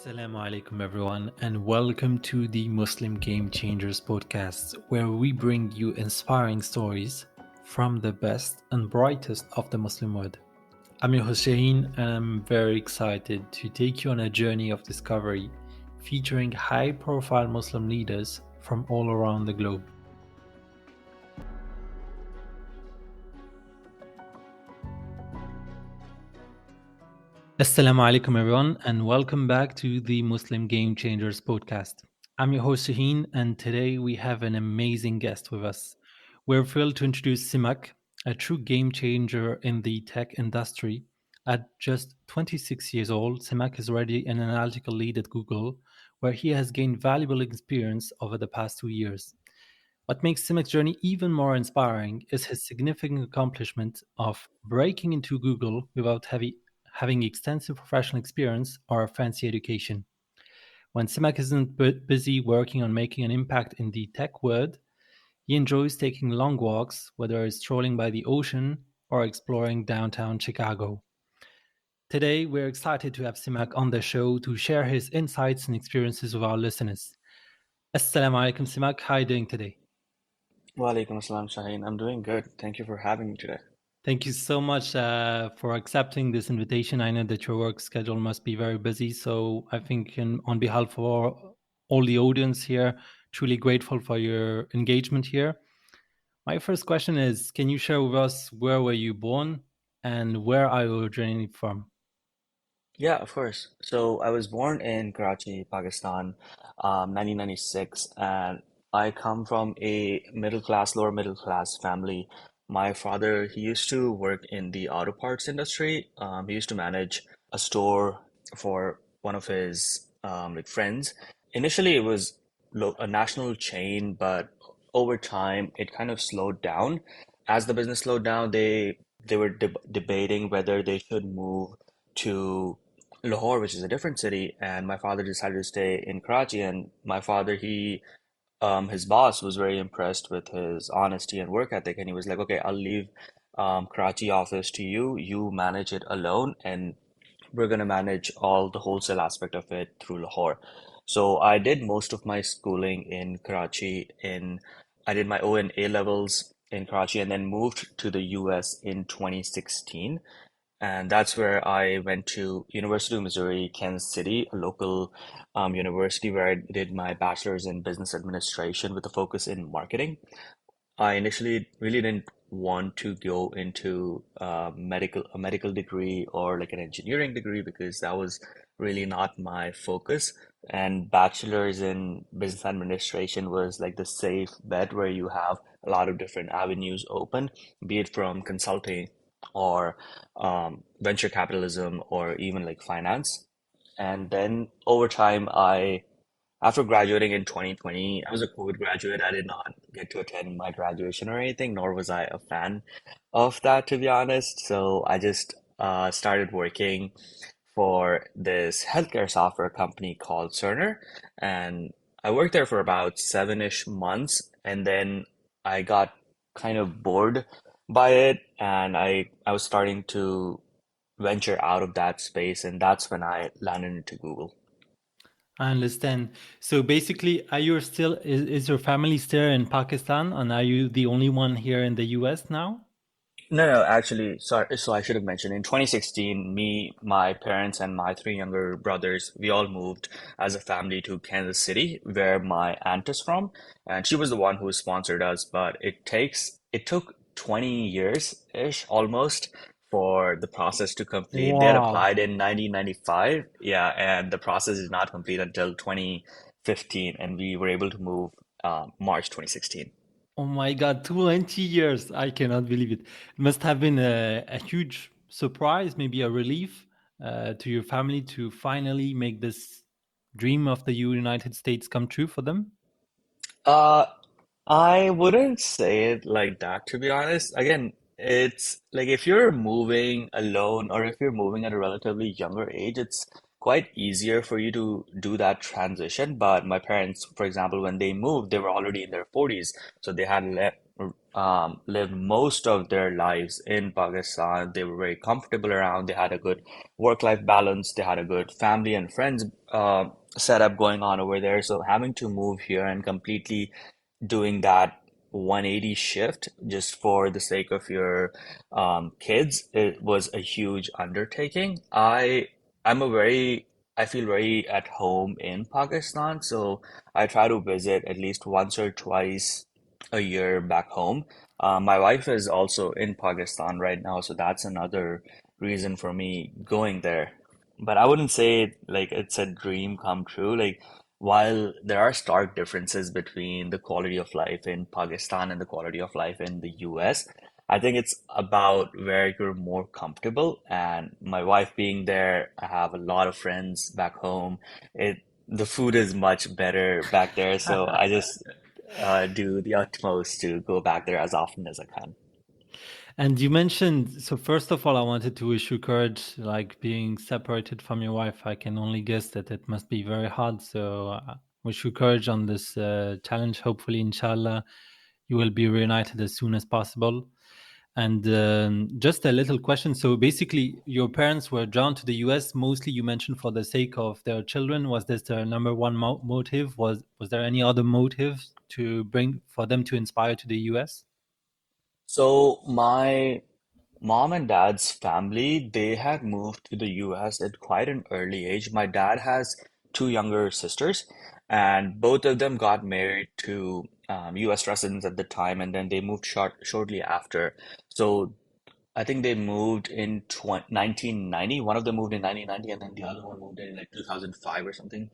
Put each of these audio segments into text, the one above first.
Assalamu alaikum, everyone, and welcome to the Muslim Game Changers podcast, where we bring you inspiring stories from the best and brightest of the Muslim world. I'm your host Shaheen, and I'm very excited to take you on a journey of discovery featuring high profile Muslim leaders from all around the globe. Assalamu alaikum, everyone, and welcome back to the Muslim Game Changers podcast. I'm your host Shaheen, and today we have an amazing guest with us. We're thrilled to introduce Simak, a true game changer in the tech industry. At just 26 years old, Simak is already an analytical lead at Google, where he has gained valuable experience over the past 2 years. What makes Simak's journey even more inspiring is his significant accomplishment of breaking into Google without having extensive professional experience or a fancy education. When Simak isn't busy working on making an impact in the tech world, he enjoys taking long walks, whether it's strolling by the ocean or exploring downtown Chicago. Today, we're excited to have Simak on the show to share his insights and experiences with our listeners. Assalamu alaikum, Simak. How are you doing today? Walaikum assalam, Shaheen. I'm doing good. Thank you for having me today. Thank you so much for accepting this invitation. I know that your work schedule must be very busy, so I think on behalf of all the audience here, truly grateful for your engagement here. My first question is, can you share with us where were you born and where are you originally from? Yeah, of course. So I was born in Karachi, Pakistan, 1996, and I come from a middle class, lower middle class family. My father, he used to work in the auto parts industry. He used to manage a store for one of his like friends. Initially, it was a national chain, but over time, it kind of slowed down. As the business slowed down, they were debating whether they should move to Lahore, which is a different city, and my father decided to stay in Karachi. And my father, his boss was very impressed with his honesty and work ethic, and he was like, "Okay, I'll leave Karachi office to you. You manage it alone, and we're gonna manage all the wholesale aspect of it through Lahore." So I did most of my schooling in Karachi. I did my O and A levels in Karachi, and then moved to the US in 2016. And that's where I went to University of Missouri, Kansas City, a local university where I did my bachelor's in business administration with a focus in marketing. I initially really didn't want to go into a medical degree or like an engineering degree because that was really not my focus. And bachelor's in business administration was like the safe bet where you have a lot of different avenues open, be it from consulting or venture capitalism or even like finance. And then over time, after graduating in 2020, I was a COVID graduate. I did not get to attend my graduation or anything, nor was I a fan of that, to be honest. So I just started working for this healthcare software company called Cerner. And I worked there for about 7-ish months. And then I got kind of bored by it. And I was starting to venture out of that space. And that's when I landed into Google. I understand. So basically, is your family still in Pakistan and are you the only one here in the US now? No, actually, sorry. So I should have mentioned in 2016, me, my parents, and my three younger brothers, we all moved as a family to Kansas City, where my aunt is from, and she was the one who sponsored us. But it took 20 years-ish almost for the process to complete. They had Wow. applied in 1995, yeah, and the process is not complete until 2015, and we were able to move March 2016. Oh my God, 20 years. I cannot believe it. It must have been a huge surprise, maybe a relief to your family to finally make this dream of the United States come true for them. Uh, I wouldn't say it like that, to be honest. Again, it's like if you're moving alone or if you're moving at a relatively younger age, it's quite easier for you to do that transition. But my parents, for example, when they moved, they were already in their 40s. So they had lived most of their lives in Pakistan. They were very comfortable around. They had a good work-life balance. They had a good family and friends setup going on over there. So having to move here and completely doing that 180 shift just for the sake of your kids, it was a huge undertaking. I'm a very I feel very at home in Pakistan, so I try to visit at least once or twice a year back home. My wife is also in Pakistan right now, so that's another reason for me going there. But I wouldn't say like it's a dream come true. Like while there are stark differences between the quality of life in Pakistan and the quality of life in the US, I think it's about where you're more comfortable. And my wife being there, I have a lot of friends back home. It the food is much better back there, so I just do the utmost to go back there as often as I can. And you mentioned, so first of all, I wanted to wish you courage, like being separated from your wife. I can only guess that it must be very hard. So, wish you courage on this challenge. Hopefully, inshallah, you will be reunited as soon as possible. And just a little question. So, basically, your parents were drawn to the US mostly, you mentioned, for the sake of their children. Was this their number one motive? Was there any other motive to bring for them to inspire to the US? So my mom and dad's family, they had moved to the US at quite an early age. My dad has two younger sisters, and both of them got married to US residents at the time, and then they moved shortly after. So I think they moved in 1990. One of them moved in 1990, and then the other one moved in like 2005 or something.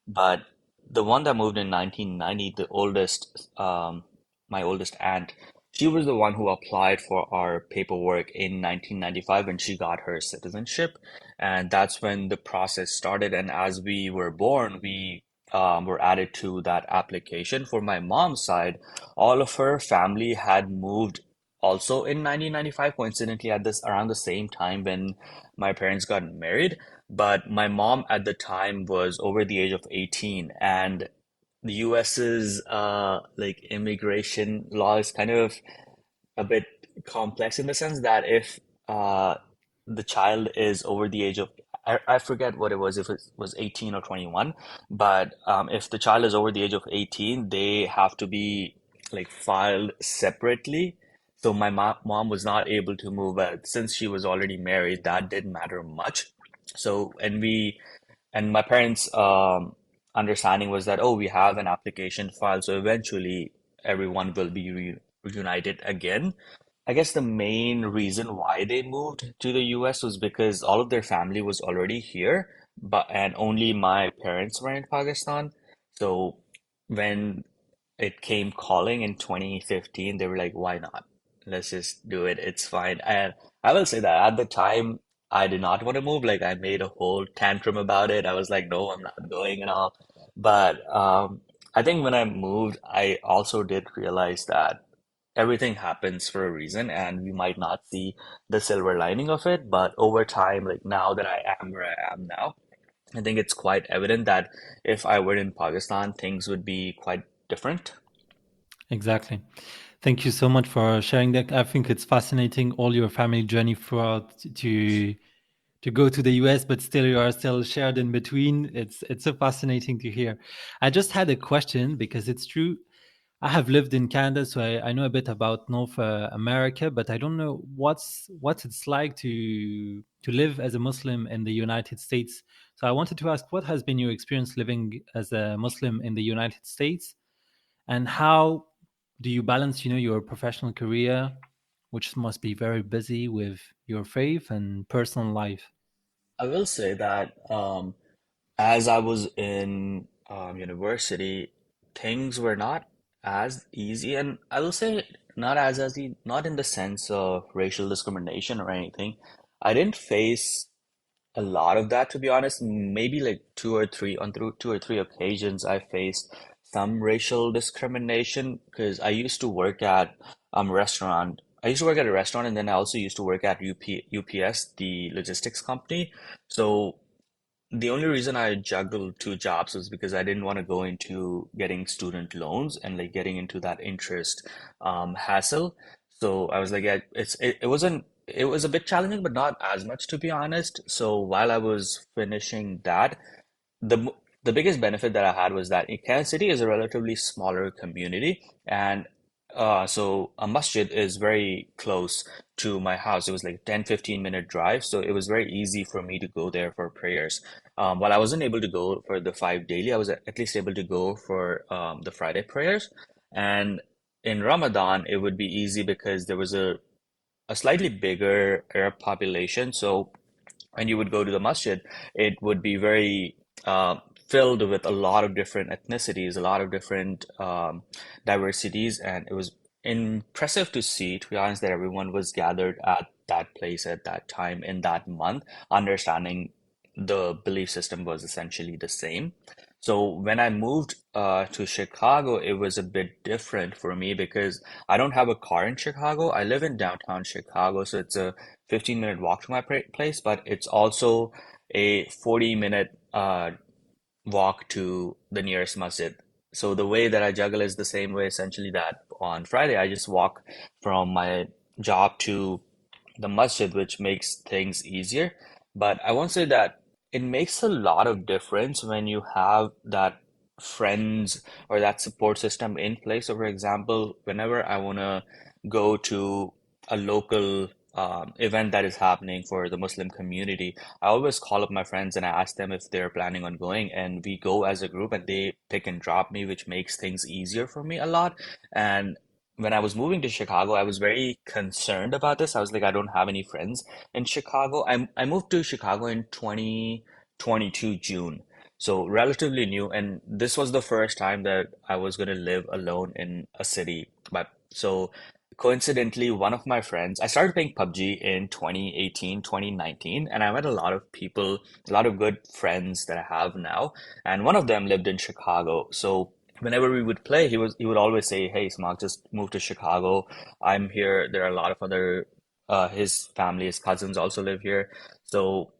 But the one that moved in 1990, the oldest, my oldest aunt, she was the one who applied for our paperwork in 1995 when she got her citizenship. And that's when the process started. And as we were born, we were added to that application. For my mom's side, all of her family had moved also in 1995, coincidentally at this around the same time when my parents got married. But my mom at the time was over the age of 18, and the US's like immigration law is kind of a bit complex in the sense that if the child is over the age of I forget what it was, if it was 18 or 21, but if the child is over the age of 18, they have to be like filed separately. So my mom was not able to move, but since she was already married, that didn't matter much. So and my parents understanding was that, oh, we have an application file, so eventually everyone will be reunited again. I guess the main reason why they moved to the US was because all of their family was already here, but and only my parents were in Pakistan. So when it came calling in 2015, they were like, why not? Let's just do it. It's fine. And I will say that at the time, I did not want to move. Like I made a whole tantrum about it. I was like, no, I'm not going and all. But I think when I moved, I also did realize that everything happens for a reason and we might not see the silver lining of it. But over time, like now that I am where I am now, I think it's quite evident that if I were in Pakistan, things would be quite different. Exactly. Thank you so much for sharing that. I think it's fascinating all your family journey throughout to go to the US, but still you are still shared in between. It's so fascinating to hear. I just had a question because it's true. I have lived in Canada, so I know a bit about North America, but I don't know what it's like to live as a Muslim in the United States. So I wanted to ask, what has been your experience living as a Muslim in the United States? And how do you balance, your professional career, which must be very busy, with your faith and personal life? I will say that as I was in university, things were not as easy, and I will say not as easy, not in the sense of racial discrimination or anything. I didn't face a lot of that, to be honest. Maybe like on through two or three occasions, I faced some racial discrimination because I used to work at restaurant. I used to work at a restaurant, and then I also used to work at UPS, the logistics company. So the only reason I juggled two jobs was because I didn't want to go into getting student loans and like getting into that interest hassle. So I was like, yeah, it wasn't it was a bit challenging, but not as much to be honest. So while I was finishing that, the biggest benefit that I had was that Kansas City is a relatively smaller community, and so a masjid is very close to my house. It was like 10-15 minute drive, so it was very easy for me to go there for prayers. While I wasn't able to go for the five daily, I was at least able to go for the Friday prayers. And in Ramadan, it would be easy because there was a slightly bigger Arab population, so when you would go to the masjid, it would be very filled with a lot of different ethnicities, a lot of different diversities, and it was impressive to see, to be honest, that everyone was gathered at that place at that time in that month, understanding the belief system was essentially the same. So when I moved to Chicago, it was a bit different for me because I don't have a car in Chicago. I live in downtown Chicago, so it's a 15-minute walk to my place, but it's also a 40-minute walk to the nearest masjid. So the way that I juggle is the same way, essentially, that on Friday I just walk from my job to the masjid, which makes things easier. But I won't say that it makes a lot of difference when you have that friends or that support system in place. So, for example, whenever I want to go to a local event that is happening for the Muslim community, I always call up my friends and I ask them if they're planning on going, and we go as a group and they pick and drop me, which makes things easier for me a lot. And when I was moving to Chicago, I was very concerned about this. I was like, I don't have any friends in Chicago. I moved to Chicago in 2022 June, so relatively new. And this was the first time that I was going to live alone in a city. But so coincidentally, one of my friends, I started playing PUBG in 2018, 2019, and I met a lot of people, a lot of good friends that I have now. And one of them lived in Chicago. So whenever we would play, he would always say, "Hey, Smark, just move to Chicago. I'm here. There are a lot of other his family, his cousins also live here." So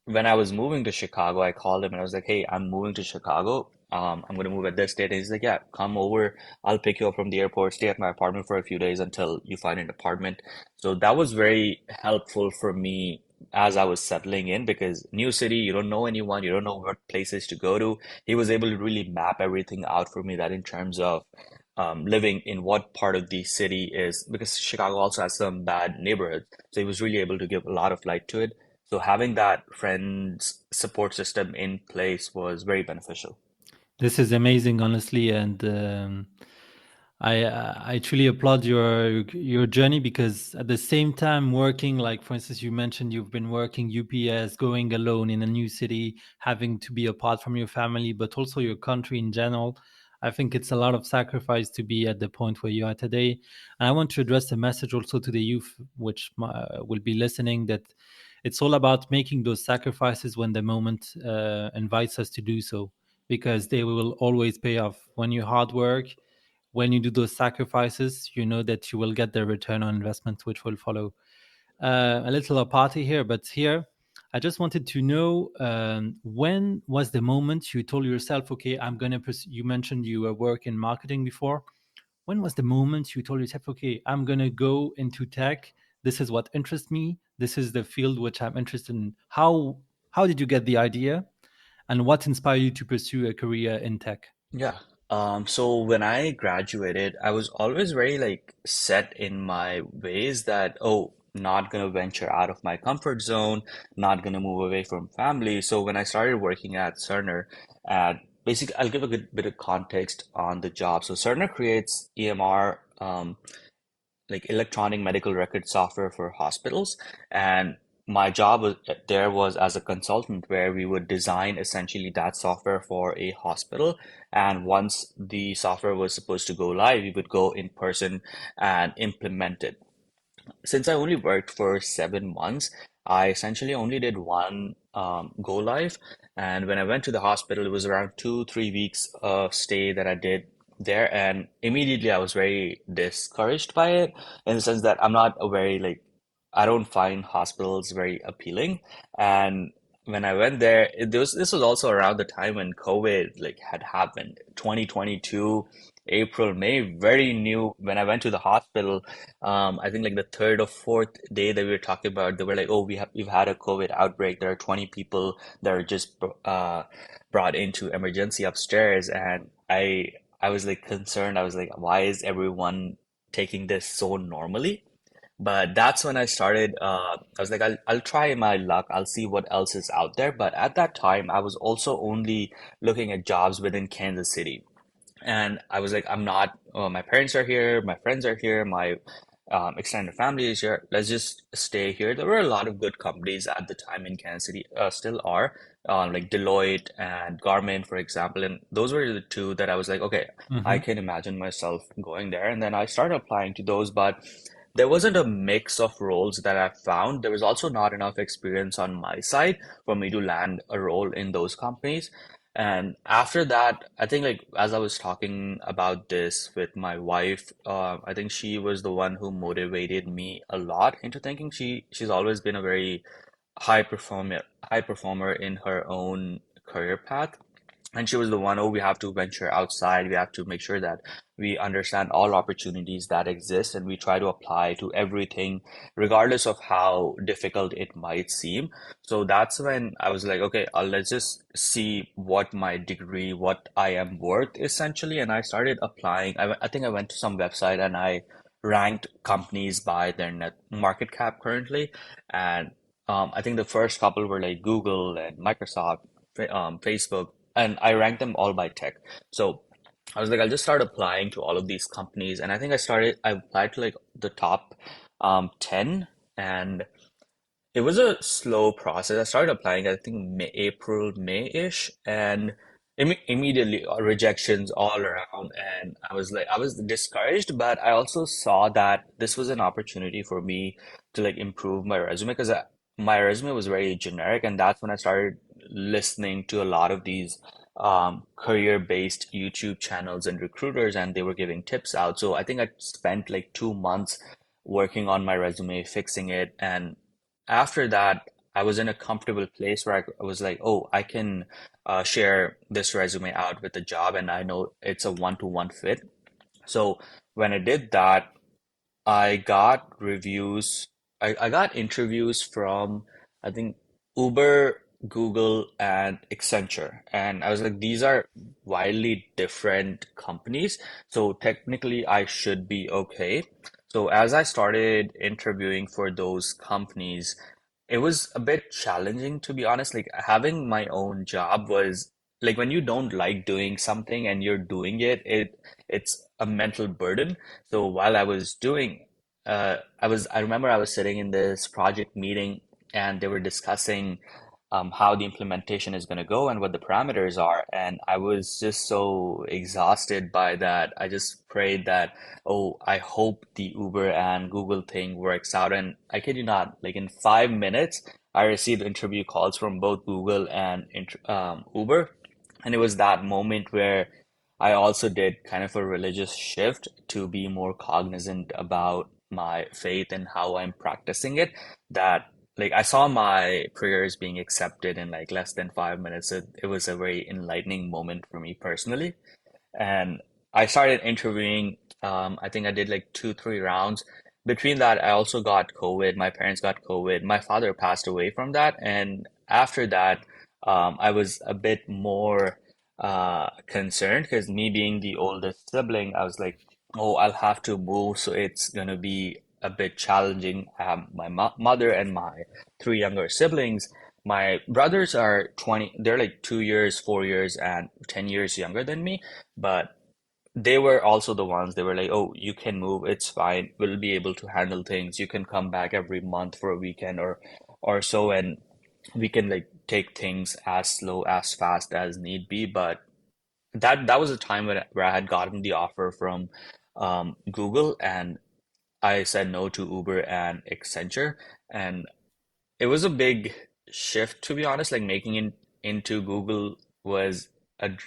when I was moving to Chicago, I called him and I was like, "Hey, I'm moving to Chicago. I'm gonna move at this date." And he's like, "Yeah, come over. I'll pick you up from the airport. Stay at my apartment for a few days until you find an apartment." So that was very helpful for me as I was settling in because new city, you don't know anyone, you don't know what places to go to. He was able to really map everything out for me that in terms of living in what part of the city is because Chicago also has some bad neighborhoods. So he was really able to give a lot of light to it. So having that friends support system in place was very beneficial. This is amazing, honestly, and I truly applaud your journey because at the same time working, like for instance, you mentioned you've been working UPS, going alone in a new city, having to be apart from your family, but also your country in general. I think it's a lot of sacrifice to be at the point where you are today. And I want to address the message also to the youth, which will be listening, that it's all about making those sacrifices when the moment invites us to do so, because they will always pay off. When you hard work, when you do those sacrifices, you know that you will get the return on investment, which will follow. A little aparty here, but here, I just wanted to know when was the moment you told yourself, okay, I'm going to pursue, you mentioned you were work in marketing before. When was the moment you told yourself, okay, I'm going to go into tech? This is what interests me. This is the field which I'm interested in. How did you get the idea? And what inspired you to pursue a career in tech? Yeah. So when I graduated, I was always very like set in my ways that, oh, not gonna venture out of my comfort zone, not gonna move away from family. So when I started working at Cerner, at basically, I'll give a good bit of context on the job. So Cerner creates EMR, like electronic medical record software for hospitals. And my job there was as a consultant where we would design essentially that software for a hospital. And once the software was supposed to go live, we would go in person and implement it. Since I only worked for 7 months, I essentially only did one go live. And when I went to the hospital, it was around 2, 3 weeks of stay that I did there. And immediately I was very discouraged by it in the sense that I'm not a very like, I don't find hospitals very appealing. And when I went there, this was also around the time when COVID like had happened, 2022, April, May, very new. When I went to the hospital, I think like the third or fourth day that we were talking about, they were like, "Oh, we've had a COVID outbreak. There are 20 people that are just brought into emergency upstairs," and I was like concerned. I was like, "Why is everyone taking this so normally?" But that's when I started. I was like, I'll try my luck. I'll see what else is out there. But at that time, I was also only looking at jobs within Kansas City. And I was like, I'm not, my parents are here, my friends are here, my extended family is here. Let's just stay here. There were a lot of good companies at the time in Kansas City, still are, like Deloitte and Garmin, for example. And those were the two that I was like, okay, I Hmm. can imagine myself going there. And then I started applying to those, but there wasn't a mix of roles that I found. There was also not enough experience on my side for me to land a role in those companies. And after that, I think like as I was talking about this with my wife, I think she was the one who motivated me a lot into thinking. She's always been a very high performer in her own career path. And she was the one, oh, we have to venture outside. We have to make sure that we understand all opportunities that exist and we try to apply to everything, regardless of how difficult it might seem. So that's when I was like, okay, let's just see what my degree, what I am worth essentially. And I started applying. I think I went to some website and I ranked companies by their net market cap currently. And I think the first couple were like Google and Microsoft, Facebook, and I ranked them all by tech. So I was like, I'll just start applying to all of these companies. And I think I applied to like the top 10, and it was a slow process. I started applying, I think, April, May-ish, and immediately rejections all around. And I was like, I was discouraged, but I also saw that this was an opportunity for me to like improve my resume because my resume was very generic, and that's when I started listening to a lot of these career-based YouTube channels and recruiters, and they were giving tips out. So I think I spent like 2 months working on my resume, fixing it, and after that, I was in a comfortable place where I was like, oh, I can share this resume out with the job, and I know it's a one-to-one fit. So when I did that, I got reviews. I got interviews from, I think, Uber, Google, and Accenture. And I was like, these are wildly different companies. So technically, I should be okay. So as I started interviewing for those companies, it was a bit challenging, to be honest. Like having my own job was like when you don't like doing something and you're doing it, it's a mental burden. So while I was doing, I remember I was sitting in this project meeting and they were discussing how the implementation is going to go and what the parameters are. And I was just so exhausted by that. I just prayed that, oh, I hope the Uber and Google thing works out. And I kid you not, like in 5 minutes, I received interview calls from both Google and Uber. And it was that moment where I also did kind of a religious shift to be more cognizant about my faith and how I'm practicing it. That like I saw my prayers being accepted in like less than 5 minutes. It was a very enlightening moment for me personally. And I started interviewing. I think I did like two, 3 rounds. Between that, I also got COVID. My parents got COVID. My father passed away from that. And after that, I was a bit more concerned because me being the oldest sibling, I was like, oh, I'll have to move. So it's going to be a bit challenging. I have my mo mother and my three younger siblings. My brothers are 20, they're like 2 years, 4 years, and 10 years younger than me. But they were also the ones, they were like, oh, you can move, it's fine. We'll be able to handle things. You can come back every month for a weekend or so, and we can like take things as slow, as fast as need be. But that was a time where I had gotten the offer from Google, and I said no to Uber and Accenture. And it was a big shift, to be honest. Like making it into Google was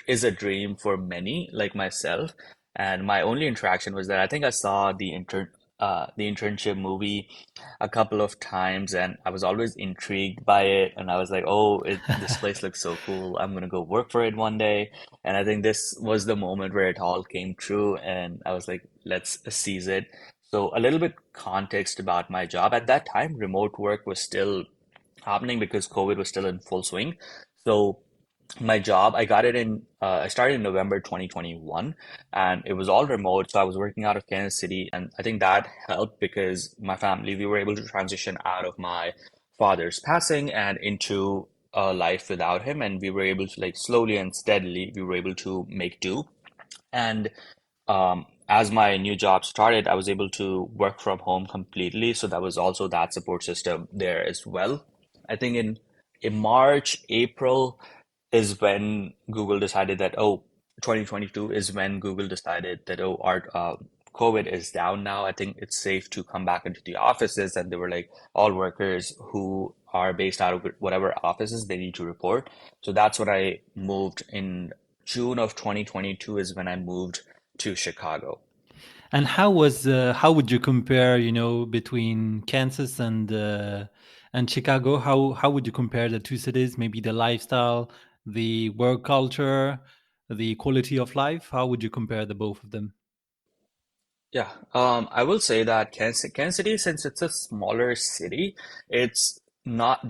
is a dream for many, like myself. And my only interaction was that I think I saw the the internship movie a couple of times, and I was always intrigued by it. And I was like, "Oh, this place looks so cool. I'm gonna go work for it one day." And I think this was the moment where it all came true, and I was like, "Let's seize it." So a little bit context about my job at that time. Remote work was still happening because COVID was still in full swing. So my job, I started in November 2021, and it was all remote. So I was working out of Kansas City, and I think that helped because my family, we were able to transition out of my father's passing and into a life without him. And we were able to, like, slowly and steadily, we were able to make do. And as my new job started, I was able to work from home completely. So that was also that support system there as well. I think in March, April is when Google decided that, oh, 2022 is when Google decided that, oh, our COVID is down now. I think it's safe to come back into the offices. And they were like, all workers who are based out of whatever offices, they need to report. So that's when I moved in June of 2022 is when I moved to Chicago. And how would you compare, between Kansas and Chicago? How would you compare the two cities? Maybe the lifestyle, the work culture, the quality of life. How would you compare the both of them? Yeah, I will say that Kansas City, since it's a smaller city, it's not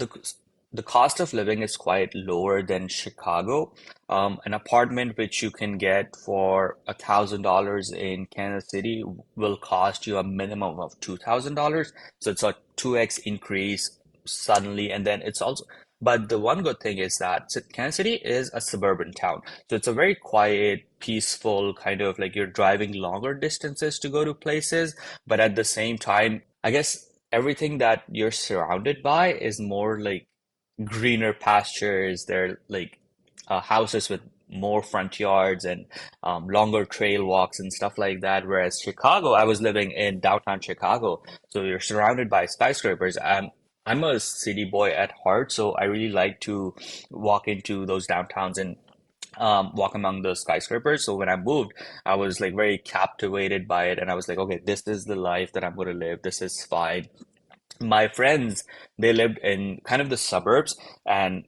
the cost of living is quite lower than Chicago. An apartment which you can get for $1,000 in Kansas City will cost you a minimum of $2,000. So it's a 2x increase suddenly, and then it's also. But the one good thing is that Kansas City is a suburban town. So it's a very quiet, peaceful kind of like you're driving longer distances to go to places, but at the same time, I guess everything that you're surrounded by is more like greener pastures. They're like houses with more front yards and longer trail walks and stuff like that. Whereas Chicago, I was living in downtown Chicago, so you're surrounded by skyscrapers. I'm a city boy at heart, so I really like to walk into those downtowns and walk among the skyscrapers. So when I moved, I was like very captivated by it, and I was like, okay, this is the life that I'm going to live. This is fine. My friends, they lived in kind of the suburbs, and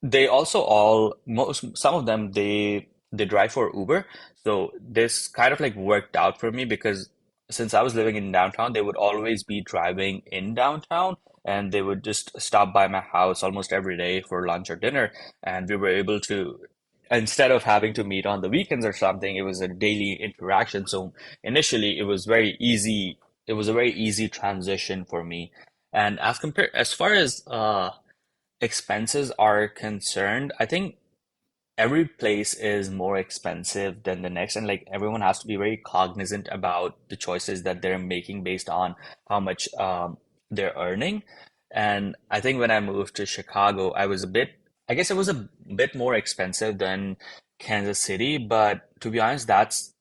they also all most some of them they drive for Uber. So this kind of like worked out for me because since I was living in downtown, they would always be driving in downtown and they would just stop by my house almost every day for lunch or dinner. And we were able to, instead of having to meet on the weekends or something, it was a daily interaction. So initially it was very easy. It was a very easy transition for me. And as far as expenses are concerned, I think every place is more expensive than the next, and like everyone has to be very cognizant about the choices that they're making based on how much they're earning. And I think when I moved to Chicago, I guess it was a bit more expensive than Kansas City, but to be honest,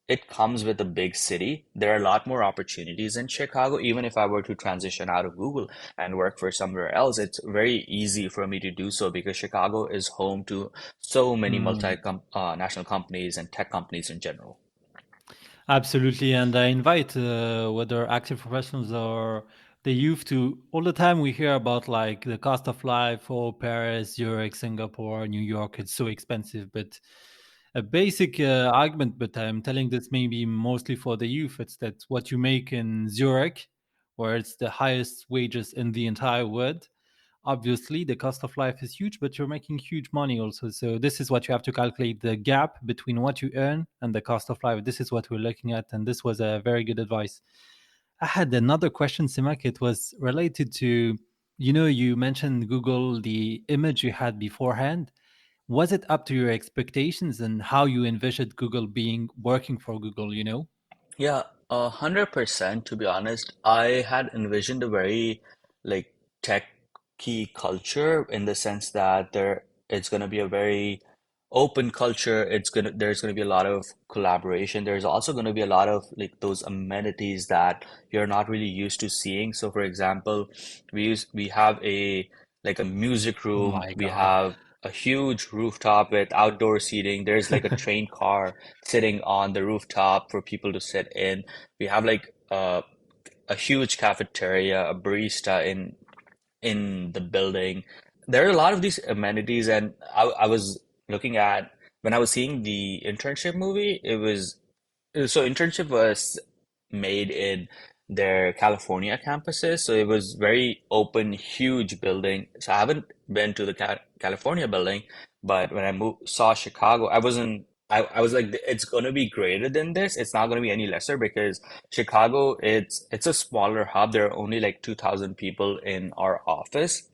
it comes with a big city. There are a lot more opportunities in Chicago. Even if I were to transition out of Google and work for somewhere else, it's very easy for me to do so because Chicago is home to so many Mm. national companies and tech companies in general. Absolutely, and I invite whether active professionals or the youth to all the time we hear about like the cost of life for Paris, Zurich, Singapore, New York. It's so expensive, but a basic argument. But I'm telling this maybe mostly for the youth. It's that what you make in Zurich, where it's the highest wages in the entire world, obviously the cost of life is huge, but you're making huge money also. So this is what you have to calculate, the gap between what you earn and the cost of life. This is what we're looking at, and this was a very good advice. I had another question, Simak. It was related to, you mentioned Google, the image you had beforehand. Was it up to your expectations and how you envisioned Google being working for Google? Yeah, 100%, to be honest. I had envisioned a very like techy culture in the sense that it's gonna be a very open culture. There's gonna be a lot of collaboration. There's also gonna be a lot of like those amenities that you're not really used to seeing. So for example, we have a music Oh room. my We God. have a huge rooftop with outdoor seating. There's like a train car sitting on the rooftop for people to sit in. We have like a huge cafeteria, a barista in the building. There are a lot of these amenities, and I was looking at when I was seeing the internship movie, it was so internship was made in their California campuses, so it was very open, huge building. So I haven't been to the California building, but when I saw Chicago, I wasn't. I was like, it's gonna be greater than this. It's not gonna be any lesser because Chicago, it's a smaller hub. There are only like 2,000 people in our office,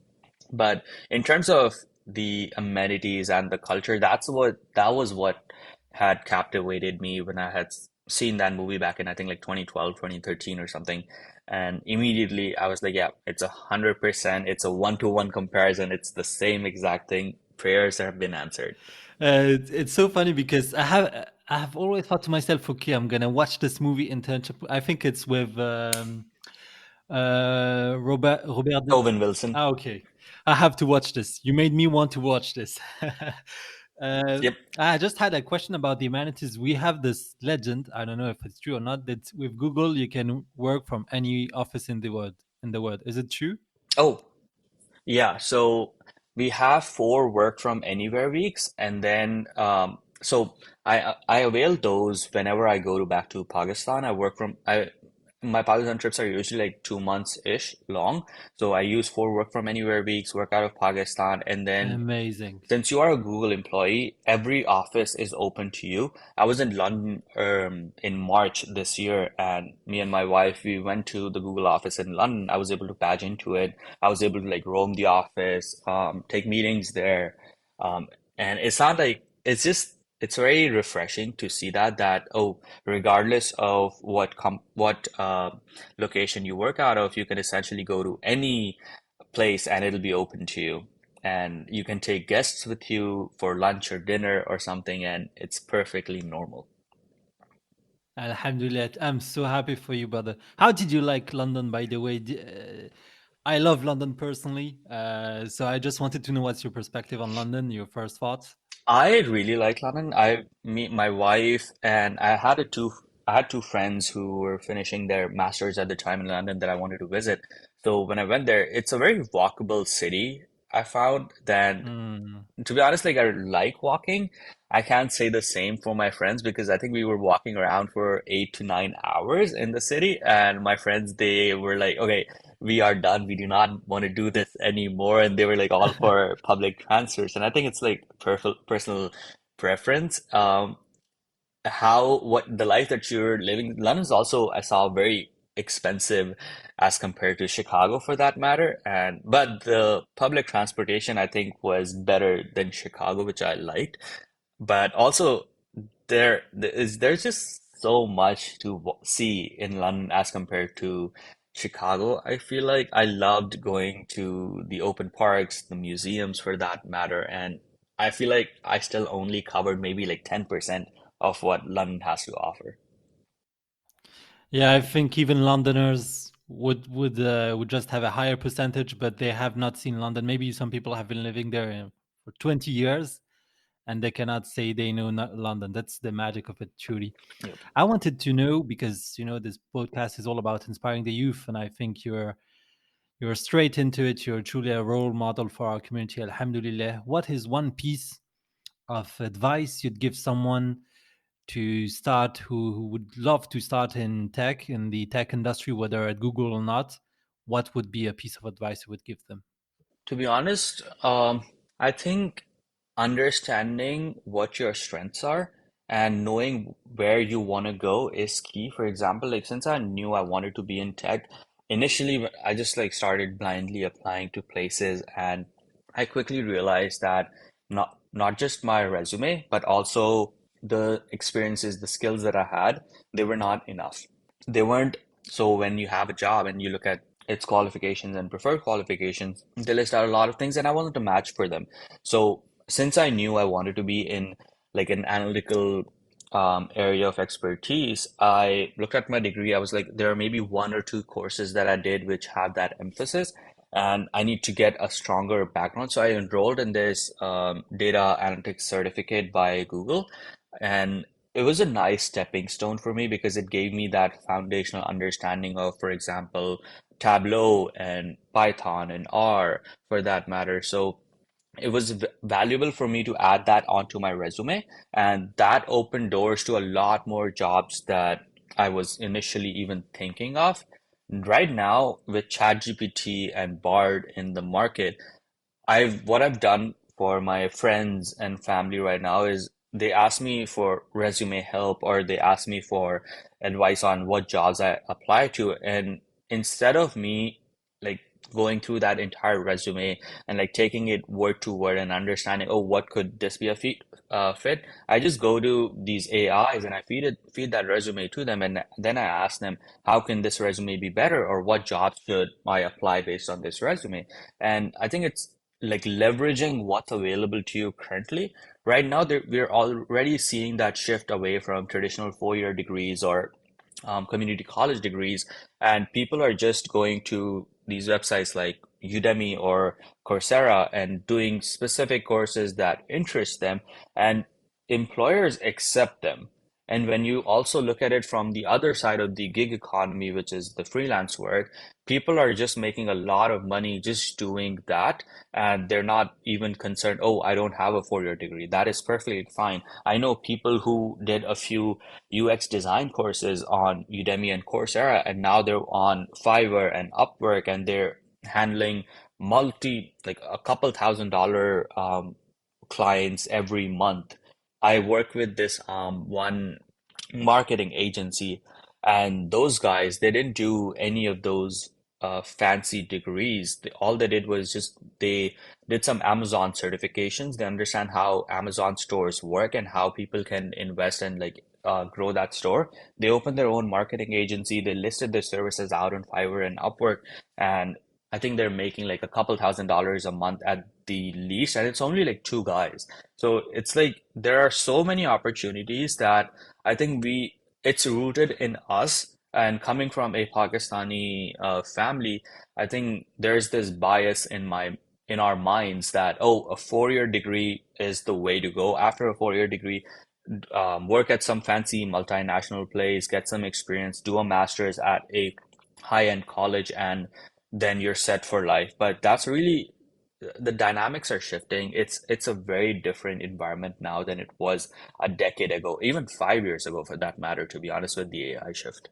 but in terms of the amenities and the culture, that was what had captivated me when I had seen that movie back in I think like 2012, 2013 or something. And immediately I was like, yeah, it's 100%. It's a one-to-one comparison. It's the same exact thing. Prayers have been answered. It's so funny because I have always thought to myself, okay, I'm gonna watch this movie Internship. I think it's with Robert. Owen Wilson. Ah, okay. I have to watch this. You made me want to watch this. uh, Yep. I just had a question about the amenities. We have this legend. I don't know if it's true or not. That with Google you can work from any office in the world. In the world, is it true? Oh, yeah, so we have 4 work from anywhere weeks, and then so I avail those whenever I go to back to Pakistan. I work from I My Pakistan trips are usually like 2 months ish long, so I use 4 work from anywhere weeks, work out of Pakistan, and then Amazing. since you are a Google employee, every office is open to you. I was in London in March this year, and me and my wife, we went to the Google office in London. I was able to badge into it. I was able to like roam the office, take meetings there. Um, and it's not like it's very refreshing to see that oh, regardless of what location you work out of, you can essentially go to any place and it'll be open to you, and you can take guests with you for lunch or dinner or something, and it's perfectly normal. Alhamdulillah, I'm so happy for you, brother. How did you like London, by the way? I love London personally, so I just wanted to know what's your perspective on London, your first thoughts. I really like London. My wife, and I had 2 friends who were finishing their masters at the time in London that I wanted to visit. So when I went there, it's a very walkable city. I found that, Mm. to be honest, like I like walking. I can't say the same for my friends because I think we were walking around for 8 to 9 hours in the city, and my friends, they were like, okay, we are done. We do not want to do this anymore. And they were like all for public transfers. And I think it's like perfect personal preference. How what the life that you're living. London's also, I saw, very expensive as compared to Chicago for that matter. And but the public transportation I think was better than Chicago, which I liked. But also there's just so much to see in London as compared to Chicago. I feel like I loved going to the open parks, the museums for that matter, and I feel like I still only covered maybe like 10% of what London has to offer. Yeah, I think even Londoners would just have a higher percentage, but they have not seen London. Maybe some people have been living there for 20 years, and they cannot say they know not London. That's the magic of it, truly. Yep. I wanted to know because this podcast is all about inspiring the youth, and I think you're straight into it. You're truly a role model for our community. Alhamdulillah. What is one piece of advice you'd give someone to start who would love to start in the tech industry, whether at Google or not? What would be a piece of advice you would give them? To be honest, I think understanding what your strengths are and knowing where you want to go is key. For example, like since I knew I wanted to be in tech, initially I just like started blindly applying to places, and I quickly realized that not just my resume, but also the experiences, the skills that I had, they were not enough. They weren't. So when you have a job and you look at its qualifications and preferred qualifications, they list out a lot of things, and I wasn't a match for them. So since I knew I wanted to be in like an analytical area of expertise, I looked at my degree. I was like, there are maybe 1 or 2 courses that I did which have that emphasis, and I need to get a stronger background. So I enrolled in this data analytics certificate by Google, and it was a nice stepping stone for me because it gave me that foundational understanding of, for example, Tableau and Python and R for that matter. So it was valuable for me to add that onto my resume, and that opened doors to a lot more jobs that I was initially even thinking of. Right now, with ChatGPT and Bard in the market, what I've done for my friends and family right now is they ask me for resume help or they ask me for advice on what jobs I apply to. And instead of me like going through that entire resume and like taking it word to word and understanding, oh, what could this be a fit? I just go to these AIs and I feed that resume to them, and then I ask them, how can this resume be better, or what jobs should I apply based on this resume? And I think it's like leveraging what's available to you currently. Right now, we're already seeing that shift away from traditional 4-year degrees or community college degrees, and people are just going to these websites like Udemy or Coursera and doing specific courses that interest them, and employers accept them. And when you also look at it from the other side of the gig economy, which is the freelance work, people are just making a lot of money just doing that, and they're not even concerned, oh, I don't have a 4-year degree. That is perfectly fine. I know people who did a few UX design courses on Udemy and Coursera, and now they're on Fiverr and Upwork, and they're handling like a couple $1,000 clients every month. I work with this one marketing agency, and those guys, they didn't do any of those fancy degrees. All they did was just they did some Amazon certifications. They understand how Amazon stores work and how people can invest and like grow that store. They opened their own marketing agency. They listed their services out on Fiverr and Upwork, and I think they're making like a couple $1,000s a month at the least, and it's only like two guys. So it's like there are so many opportunities that I think it's rooted in us. And coming from a Pakistani family, I think there's this bias in our minds that, oh, a 4-year degree is the way to go. After a 4-year degree, work at some fancy multinational place, get some experience, do a master's at a high-end college, and then you're set for life. But that's really the dynamics are shifting. It's a very different environment now than it was a decade ago, even 5 years ago, for that matter, to be honest, with the AI shift.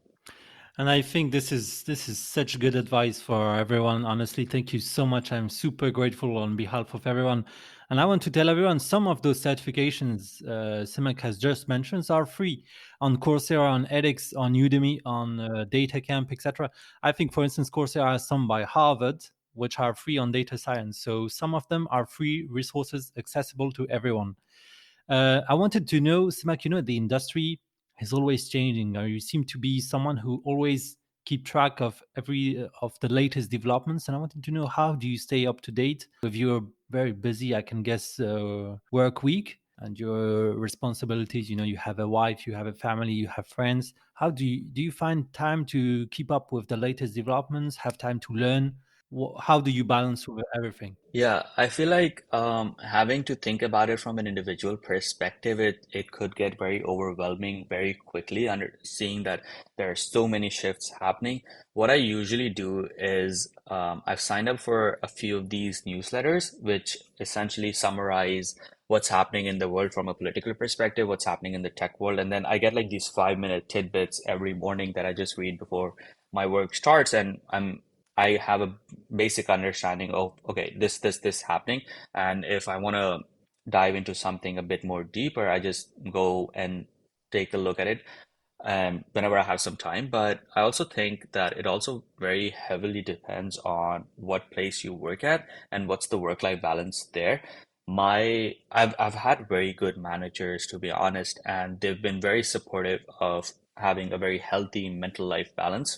And I think this is such good advice for everyone. Honestly, thank you so much. I'm super grateful on behalf of everyone. And I want to tell everyone some of those certifications Simak has just mentioned are free on Coursera, on edX, on Udemy, on DataCamp, etc. I think, for instance, Coursera has some by Harvard, which are free on data science. So some of them are free resources accessible to everyone. I wanted to know, Simak, the industry is always changing. You seem to be someone who always keep track of every of the latest developments, and I wanted to know, how do you stay up to date with your very busy, I can guess, work week and your responsibilities? You have a wife, you have a family, you have friends. How do you find time to keep up with the latest developments? Have time to learn? How do you balance with everything? Yeah, I feel like having to think about it from an individual perspective, it could get very overwhelming very quickly under seeing that there are so many shifts happening. What I usually do is I've signed up for a few of these newsletters, which essentially summarize what's happening in the world from a political perspective, what's happening in the tech world, and then I get like these 5-minute tidbits every morning that I just read before my work starts, and I have a basic understanding of, okay, this happening, and if I want to dive into something a bit more deeper, I just go and take a look at it whenever I have some time. But I also think that it also very heavily depends on what place you work at and what's the work-life balance there. I've had very good managers, to be honest, and they've been very supportive of having a very healthy mental life balance,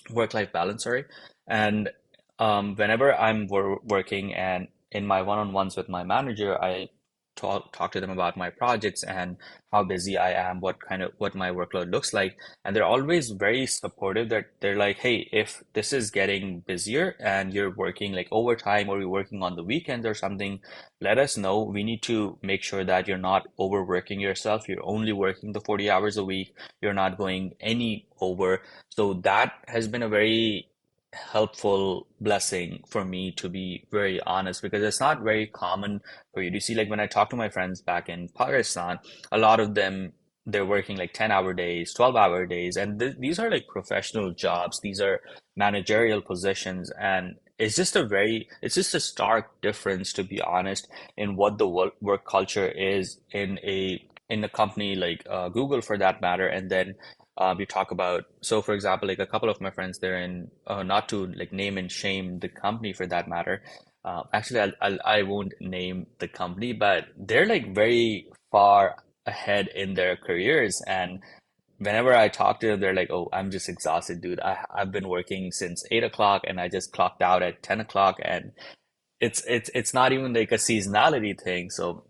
work-life balance, sorry. And whenever I'm working and in my one-on-ones with my manager, I talk to them about my projects and how busy I am, what my workload looks like. And they're always very supportive that they're like, hey, if this is getting busier and you're working like overtime or you're working on the weekends or something, let us know. We need to make sure that you're not overworking yourself. You're only working the 40 hours a week. You're not going any over. So that has been a very helpful blessing for me, to be very honest, because it's not very common for you to see. Like when I talk to my friends back in Pakistan, a lot of them, they're working like 10-hour days, 12-hour days, and these are like professional jobs. These are managerial positions, and it's just a stark difference, to be honest, in what the work culture is in a company like Google, for that matter. And then you talk about, so for example, like a couple of my friends, they're in, not to like name and shame the company for that matter. Actually, I won't name the company, but they're like very far ahead in their careers. And whenever I talk to them, they're like, "Oh, I'm just exhausted, dude. I've been working since 8 o'clock, and I just clocked out at 10 o'clock, and it's not even like a seasonality thing." So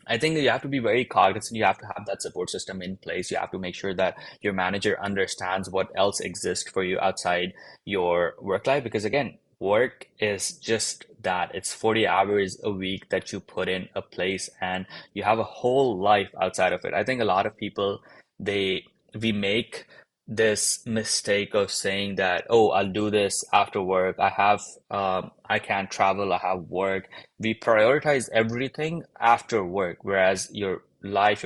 I think that you have to be very cognizant. You have to have that support system in place. You have to make sure that your manager understands what else exists for you outside your work life. Because again, work is just that. It's 40 hours a week that you put in a place, and you have a whole life outside of it. I think a lot of people, they we make this mistake of saying that, oh, I'll do this after work. I can't travel. I have work. We prioritize everything after work, whereas your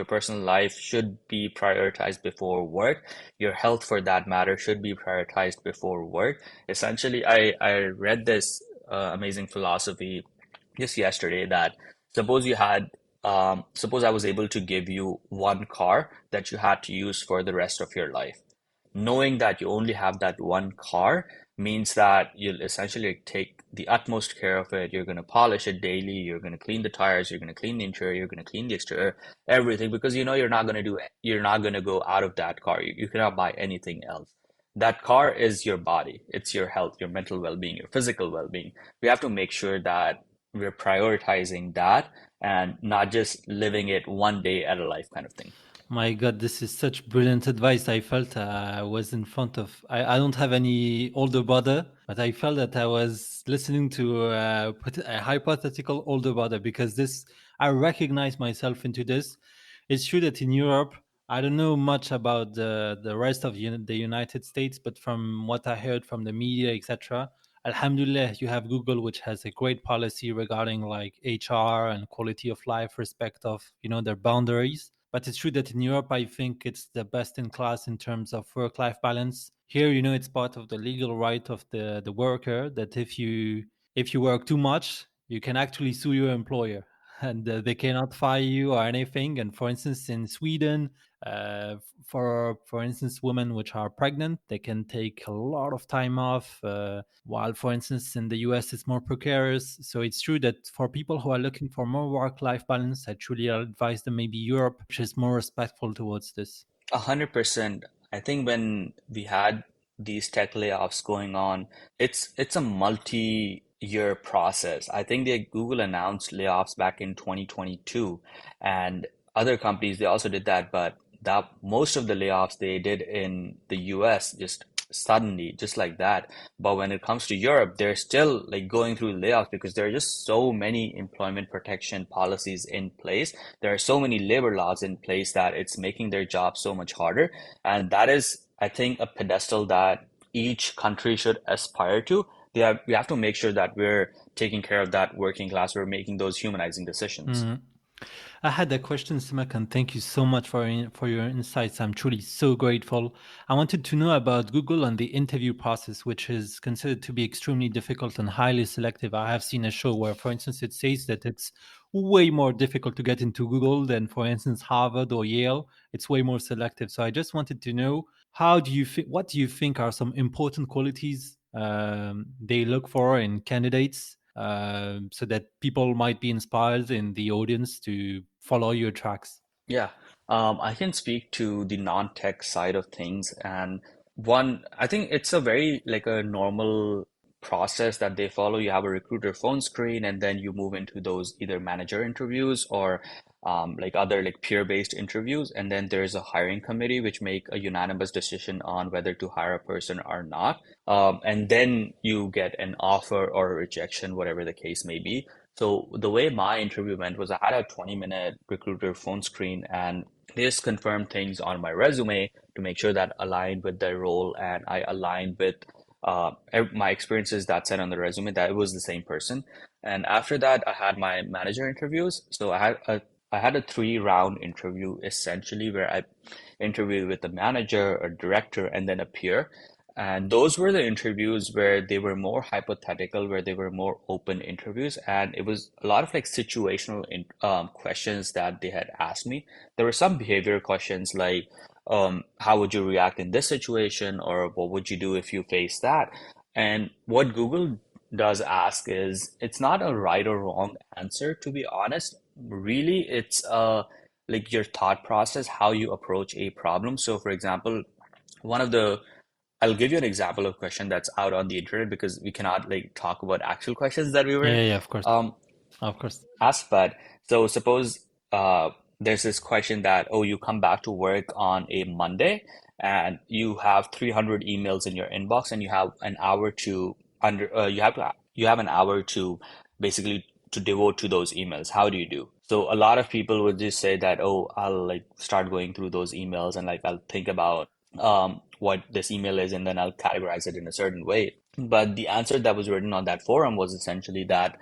personal life should be prioritized before work. Your health, for that matter, should be prioritized before work. Essentially, I read this amazing philosophy just yesterday, that suppose you had, suppose I was able to give you one car that you had to use for the rest of your life. Knowing that you only have that one car means that you'll essentially take the utmost care of it. You're going to polish it daily. You're going to clean the tires. You're going to clean the interior. You're going to clean the exterior, everything, because you know you're not going to go out of that car. You cannot buy anything else. That car is your body. It's your health, your mental well-being, your physical well-being. We have to make sure that we're prioritizing that and not just living it one day at a life kind of thing. My God, this is such brilliant advice. I felt I was in front of. I don't have any older brother, but I felt that I was listening to a hypothetical older brother, because this, I recognize myself into this. It's true that in Europe, I don't know much about the rest of the United States, but from what I heard from the media, etc. Alhamdulillah, you have Google, which has a great policy regarding like HR and quality of life, respect of their boundaries. But it's true that in Europe, I think it's the best in class in terms of work-life balance. Here, it's part of the legal right of the worker that if you work too much, you can actually sue your employer, and they cannot fire you or anything. And for instance, in Sweden, for instance, women which are pregnant, they can take a lot of time off. While, for instance, in the US, it's more precarious. So it's true that for people who are looking for more work-life balance, I truly advise them maybe Europe, which is more respectful towards this. 100%. I think when we had these tech layoffs going on, it's a multi-year process. I think Google announced layoffs back in 2022, and other companies, they also did that, but that most of the layoffs they did in the US just suddenly, just like that. But when it comes to Europe, they're still like going through layoffs because there are just so many employment protection policies in place. There are so many labor laws in place that it's making their job so much harder. And that is, I think, a pedestal that each country should aspire to. We have to make sure that we're taking care of that working class. We're making those humanizing decisions. Mhm. I had a question, Simak, and thank you so much for your insights. I'm truly so grateful. I wanted to know about Google and the interview process, which is considered to be extremely difficult and highly selective. I have seen a show where, for instance, it says that it's way more difficult to get into Google than, for instance, Harvard or Yale. It's way more selective. So I just wanted to know, what do you think are some important qualities they look for in candidates, so that people might be inspired in the audience to follow your tracks? Yeah, I can speak to the non-tech side of things, and I think it's a very like a normal process that they follow. You have a recruiter phone screen, and then you move into those either manager interviews or like other like peer-based interviews. And then there's a hiring committee which make a unanimous decision on whether to hire a person or not. And then you get an offer or a rejection, whatever the case may be. So the way my interview went was I had a 20-minute recruiter phone screen, and they just confirmed things on my resume to make sure that aligned with their role, and I aligned with my experiences that said on the resume that it was the same person. And after that, I had my manager interviews. So I had a 3 round interview essentially where I interviewed with the manager, a director, and then a peer. And those were the interviews where they were more hypothetical, where they were more open interviews. And it was a lot of like situational questions that they had asked me. There were some behavioral questions like, how would you react in this situation? Or what would you do if you face that? And what Google does ask is, it's not a right or wrong answer, to be honest. Really, it's like your thought process, how you approach a problem. So, for example, one of the I'll give you an example of question that's out on the internet because we cannot like talk about actual questions that we Yeah, were yeah, yeah, of course, um, of course. asked. But so suppose there's this question that, oh, you come back to work on a Monday and you have 300 emails in your inbox and you have an hour to you have an hour to basically to devote to those emails. How do you do? So a lot of people would just say that, oh, I'll like start going through those emails and like I'll think about what this email is, and then I'll categorize it in a certain way. But the answer that was written on that forum was essentially that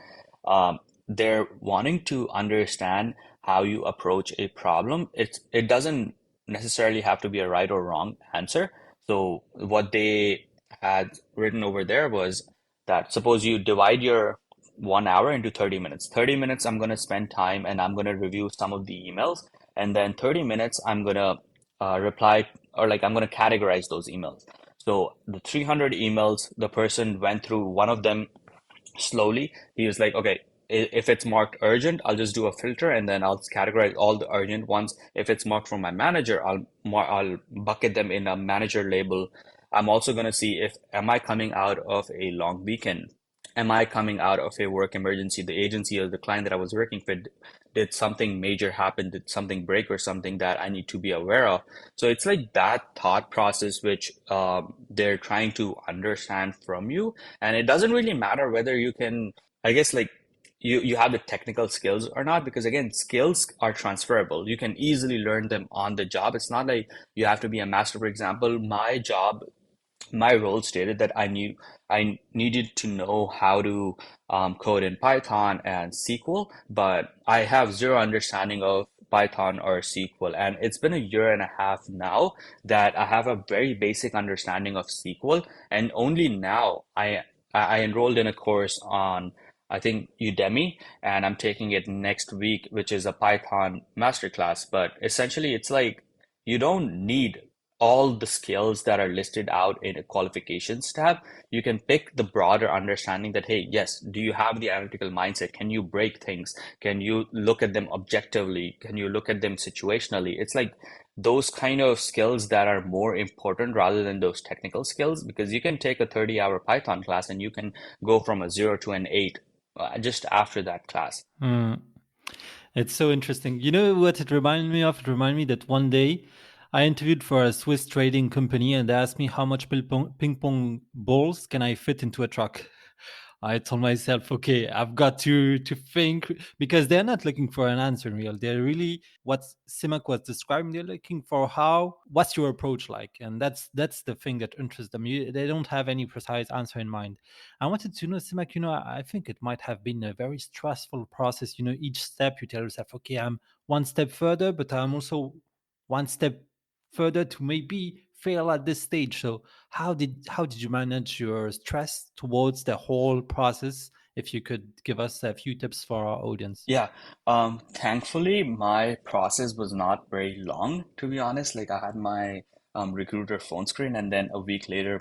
they're wanting to understand how you approach a problem. It doesn't necessarily have to be a right or wrong answer. So what they had written over there was that suppose you divide your 1 hour into 30 minutes. 30 minutes I'm going to spend time and I'm going to review some of the emails, and then 30 minutes I'm going to reply, or like I'm going to categorize those emails. So the 300 emails, the person went through one of them slowly. He was like, okay, if it's marked urgent, I'll just do a filter and then I'll categorize all the urgent ones. If it's marked from my manager, I'll bucket them in a manager label. I'm also going to see if am I coming out of a long weekend? Am I coming out of a work emergency? The agency or the client that I was working with, did something major happen? Did something break or something that I need to be aware of? So it's like that thought process which they're trying to understand from you. And it doesn't really matter whether you can, I guess, like you have the technical skills or not, because again, skills are transferable. You can easily learn them on the job. It's not like you have to be a master. For example, my role stated that I needed to know how to code in Python and SQL, but I have zero understanding of Python or SQL. And it's been a year and a half now that I have a very basic understanding of SQL, and only now I enrolled in a course on, I think, Udemy, and I'm taking it next week, which is a Python masterclass. But essentially, it's like you don't need all the skills that are listed out in a qualifications tab. You can pick the broader understanding that, hey, yes, do you have the analytical mindset? Can you break things? Can you look at them objectively? Can you look at them situationally? It's like those kind of skills that are more important rather than those technical skills, because you can take a 30-hour Python class and you can go from a 0 to an 8 just after that class. Mm. It's so interesting. You know what it reminded me of? It reminded me that one day I interviewed for a Swiss trading company and they asked me how much ping pong balls can I fit into a truck. I told myself, okay, I've got to think, because they're not looking for an answer in real. They're really what Simak was describing. They're looking for what's your approach like, and that's the thing that interests them. They don't have any precise answer in mind. I wanted to know, Simak. I think it might have been a very stressful process. Each step you tell yourself, okay, I'm one step further, but I'm also one step further to maybe fail at this stage. So how did you manage your stress towards the whole process? If you could give us a few tips for our audience. Yeah, thankfully my process was not very long, to be honest. Like I had my recruiter phone screen, and then a week later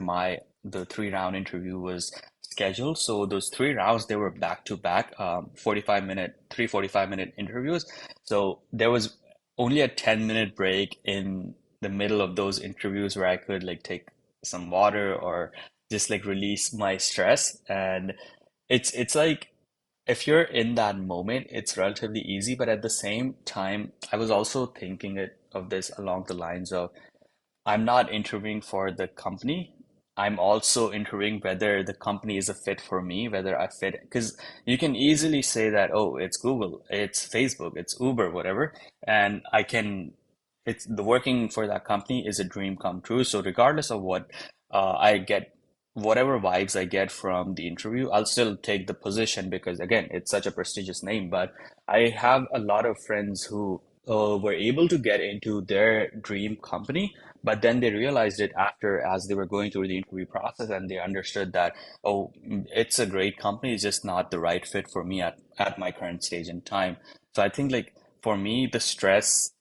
the 3 round interview was scheduled. So those 3 rounds, they were back to back, 45-minute interviews. So there was only a 10-minute break in the middle of those interviews where I could like take some water or just like release my stress. And it's like if you're in that moment, it's relatively easy, but at the same time, I was also thinking of this along the lines of I'm not interviewing for the company. I'm also interviewing whether the company is a fit for me, whether I fit. Because you can easily say that, oh, it's Google, it's Facebook, it's Uber, whatever, and it's the working for that company is a dream come true. So regardless of what I get, whatever vibes I get from the interview, I'll still take the position because again, it's such a prestigious name. But I have a lot of friends who were able to get into their dream company, but then they realized it after as they were going through the interview process and they understood that, oh, it's a great company, it's just not the right fit for me at my current stage in time. So I think like for me, the stress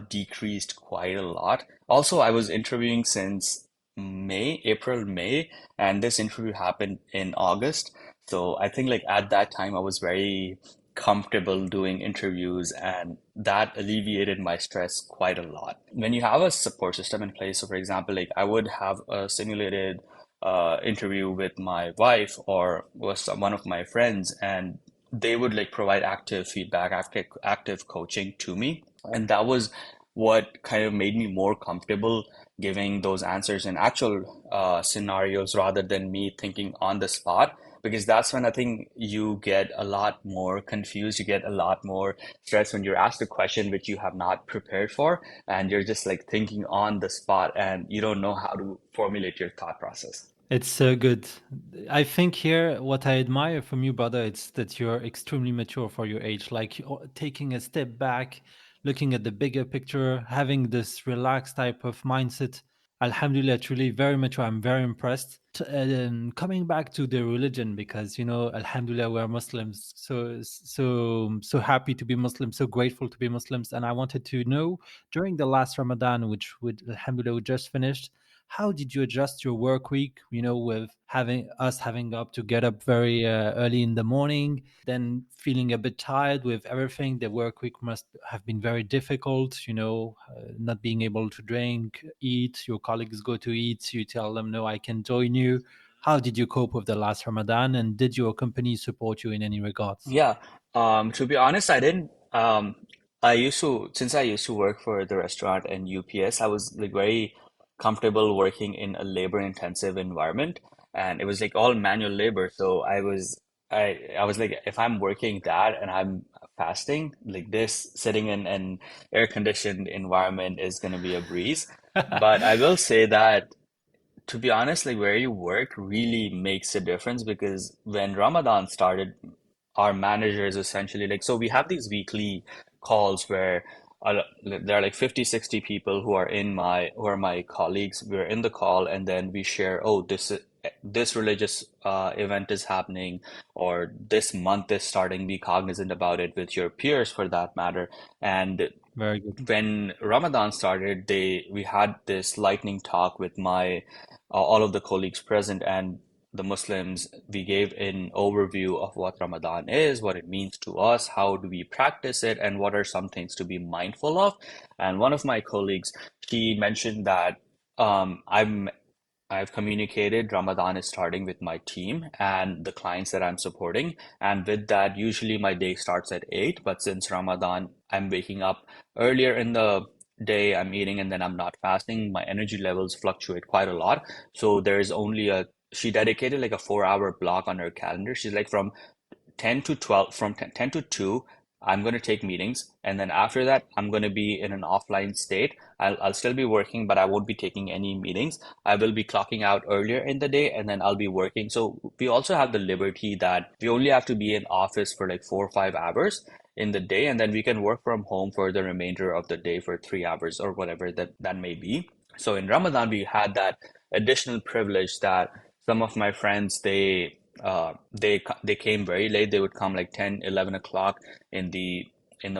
decreased quite a lot. Also, I was interviewing since April, May, and this interview happened in August. So I think like at that time I was very comfortable doing interviews and that alleviated my stress quite a lot. When you have a support system in place, so for example, like I would have a simulated interview with my wife or with one of my friends, and they would like provide active feedback, active coaching to me. And that was what kind of made me more comfortable giving those answers in actual scenarios rather than me thinking on the spot, because that's when I think you get a lot more confused, you get a lot more stress when you're asked a question which you have not prepared for, and you're just like thinking on the spot and you don't know how to formulate your thought process. It's so good. I think here what I admire from you, brother, it's that you're extremely mature for your age. Like taking a step back, looking at the bigger picture, having this relaxed type of mindset. Alhamdulillah, truly very mature. I'm very impressed. Coming back to the religion, because Alhamdulillah, we're Muslims. So happy to be Muslim. So grateful to be Muslims. And I wanted to know during the last Ramadan, which would Alhamdulillah we just finished, how did you adjust your work week, with having up to get up very early in the morning, then feeling a bit tired with everything? The work week must have been very difficult, not being able to drink, eat. Your colleagues go to eat, you tell them, no, I can join you. How did you cope with the last Ramadan, and did your company support you in any regards? Yeah, to be honest, I didn't. I used to, since I used to work for the restaurant and UPS, I was like very comfortable working in a labor-intensive environment, and it was like all manual labor. So I was like, if I'm working that and I'm fasting, like this, sitting in an air-conditioned environment is gonna be a breeze. But I will say that to be honest, like where you work really makes a difference because when Ramadan started, our managers essentially like, so we have these weekly calls where there are like 50, 60 people who are my colleagues. We're in the call and then we share, oh, this religious event is happening or this month is starting. Be cognizant about it with your peers for that matter. And Very good. when Ramadan started, we had this lightning talk with my all of the colleagues present and the Muslims. We gave an overview of what Ramadan is, what it means to us, how do we practice it, and what are some things to be mindful of. And one of my colleagues, she mentioned that I've communicated Ramadan is starting with my team and the clients that I'm supporting. And with that, usually my day starts at 8. But since Ramadan, I'm waking up earlier in the day, I'm eating, and then I'm not fasting. My energy levels fluctuate quite a lot. So she dedicated like a 4 hour block on her calendar. She's like, from 10 to 12, from 10 to 2, I'm going to take meetings. And then after that, I'm going to be in an offline state. I'll still be working, but I won't be taking any meetings. I will be clocking out earlier in the day and then I'll be working. So we also have the liberty that we only have to be in office for like 4 or 5 hours in the day. And then we can work from home for the remainder of the day for 3 hours or whatever that may be. So in Ramadan, we had that additional privilege that some of my friends, they came very late. They would come like 10, 11 o'clock in the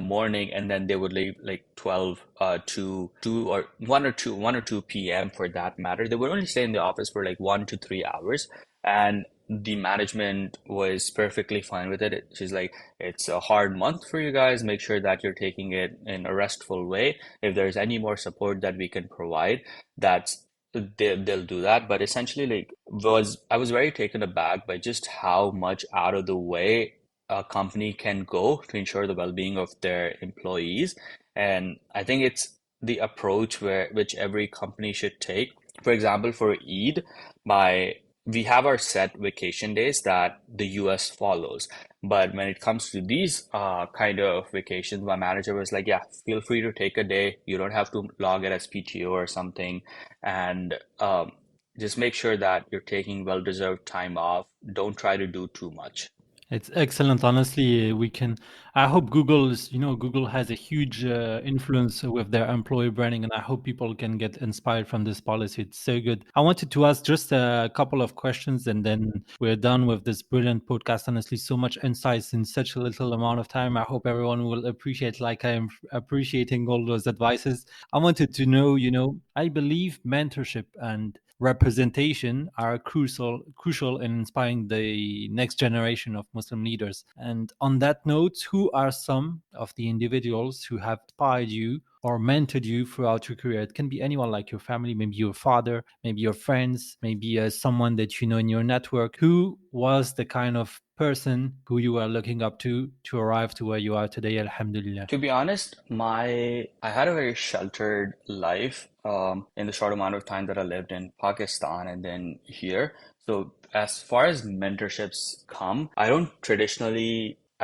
morning, and then they would leave like 12 to 2 or 1 or 2 p.m. for that matter. They would only stay in the office for like 1 to 3 hours, and the management was perfectly fine with it. She's like, it's a hard month for you guys. Make sure that you're taking it in a restful way. If there's any more support that we can provide, that's they'll do that, but essentially, like, was I was very taken aback by just how much out of the way a company can go to ensure the well-being of their employees. And I think it's the approach which every company should take. For example, for Eid, my we have our set vacation days that the US follows. But when it comes to these kind of vacations, my manager was like, yeah, feel free to take a day. You don't have to log it as PTO or something. And just make sure that you're taking well-deserved time off. Don't try to do too much. It's excellent. Honestly, we can. I hope Google is, Google has a huge influence with their employee branding, and I hope people can get inspired from this policy. It's so good. I wanted to ask just a couple of questions, and then we're done with this brilliant podcast. Honestly, so much insights in such a little amount of time. I hope everyone will appreciate, like I'm appreciating all those advices. I wanted to know, I believe mentorship and representation are crucial in inspiring the next generation of Muslim leaders. And on that note, who are some of the individuals who have inspired you or mentored you throughout your career? It can be anyone, like your family, maybe your father, maybe your friends, maybe someone that you know in your network. Who was the kind of person who you are looking up to arrive to where you are today? Alhamdulillah. To be honest, I had a very sheltered life in the short amount of time that I lived in Pakistan and then here. So as far as mentorships come, I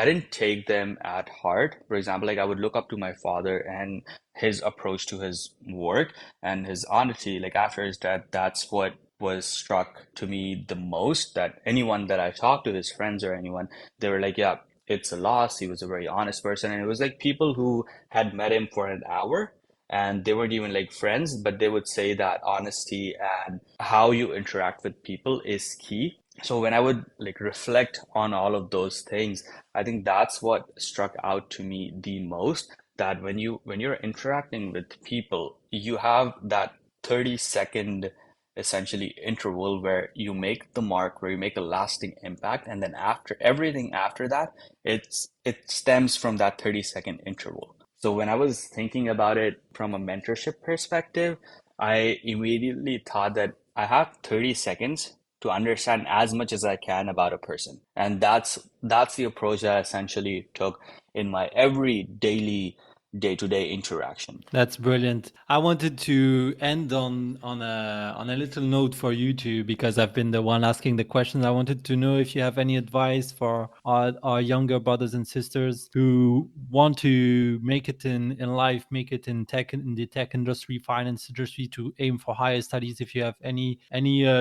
didn't take them at heart. For example, like I would look up to my father and his approach to his work and his honesty. Like after his death, that's what was struck to me the most. That anyone that I talked to, his friends or anyone, they were like, yeah, it's a loss. He was a very honest person. And it was like people who had met him for an hour and they weren't even like friends, but they would say that honesty and how you interact with people is key. So when I would like reflect on all of those things, I think that's what struck out to me the most. That when you're interacting with people, you have that 30-second essentially interval where you make the mark, where you make a lasting impact, and then after everything after that, it stems from that 30-second interval. So when I was thinking about it from a mentorship perspective, I immediately thought that I have 30 seconds to understand as much as I can about a person. And that's the approach that I essentially took in my every daily day-to-day interaction. That's brilliant. I wanted to end on a little note for you too, because I've been the one asking the questions. I wanted to know if you have any advice for our younger brothers and sisters who want to make it in life, make it in tech, in the tech industry, finance industry, to aim for higher studies. If you have any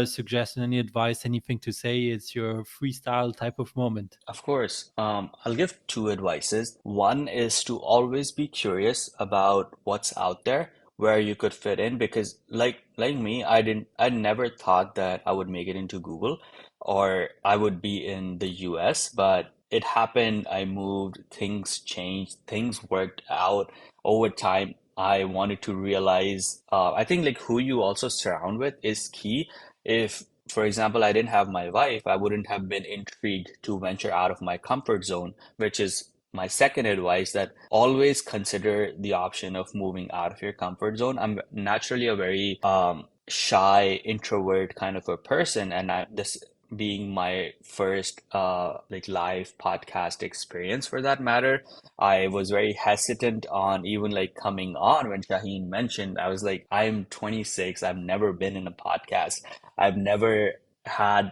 suggestion, any advice, anything to say, it's your freestyle type of moment. Of course. I'll give two advices. One is to always be curious about what's out there, where you could fit in, because like me, I never thought that I would make it into Google or I would be in the US, but it happened. I moved, things changed, things worked out over time. I wanted to realize, I think like who you also surround with is key. If for example, I didn't have my wife, I wouldn't have been intrigued to venture out of my comfort zone, which is my second advice that always consider the option of moving out of your comfort zone. I'm naturally a very shy introvert kind of a person, and this being my first like live podcast experience for that matter, I was very hesitant on even like coming on when Shaheen mentioned. I was like, I'm 26, I've never been in a podcast. I've never had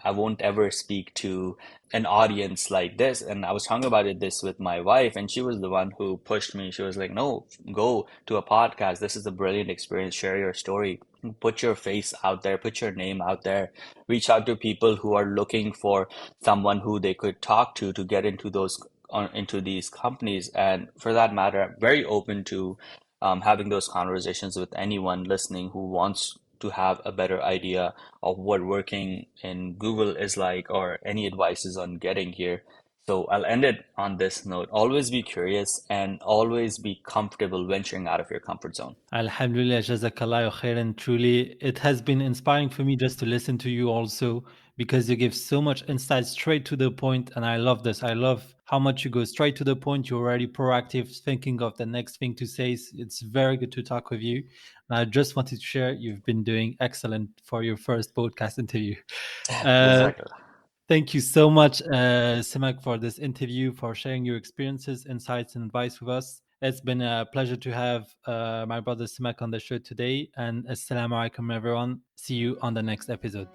I won't ever speak to an audience like this. And I was talking about this with my wife, and she was the one who pushed me. She was like, no, go to a podcast. This is a brilliant experience. Share your story. Put your face out there, put your name out there, reach out to people who are looking for someone who they could talk to get into those into these companies. And for that matter, I'm very open to having those conversations with anyone listening who wants to have a better idea of what working in Google is like or any advices on getting here. So I'll end it on this note. Always be curious and always be comfortable venturing out of your comfort zone. Alhamdulillah, Jazakallah khair. And truly, it has been inspiring for me just to listen to you also because you give so much insight straight to the point. And I love this. I love how much you go straight to the point. You're already proactive, thinking of the next thing to say. It's very good to talk with you. And I just wanted to share you've been doing excellent for your first podcast interview. Uh, Jazakallah. Thank you so much, Simak, for this interview, for sharing your experiences, insights, and advice with us. It's been a pleasure to have my brother Simak on the show today. And Assalamu alaikum, everyone. See you on the next episode.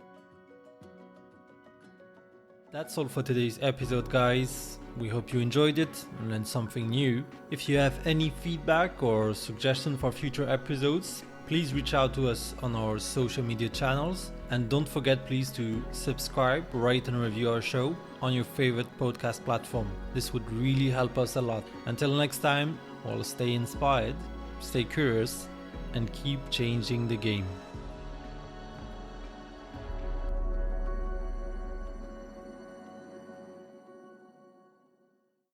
That's all for today's episode, guys. We hope you enjoyed it and learned something new. If you have any feedback or suggestion for future episodes, please reach out to us on our social media channels. And don't forget, please, to subscribe, rate, and review our show on your favorite podcast platform. This would really help us a lot. Until next time, all stay inspired, stay curious, and keep changing the game.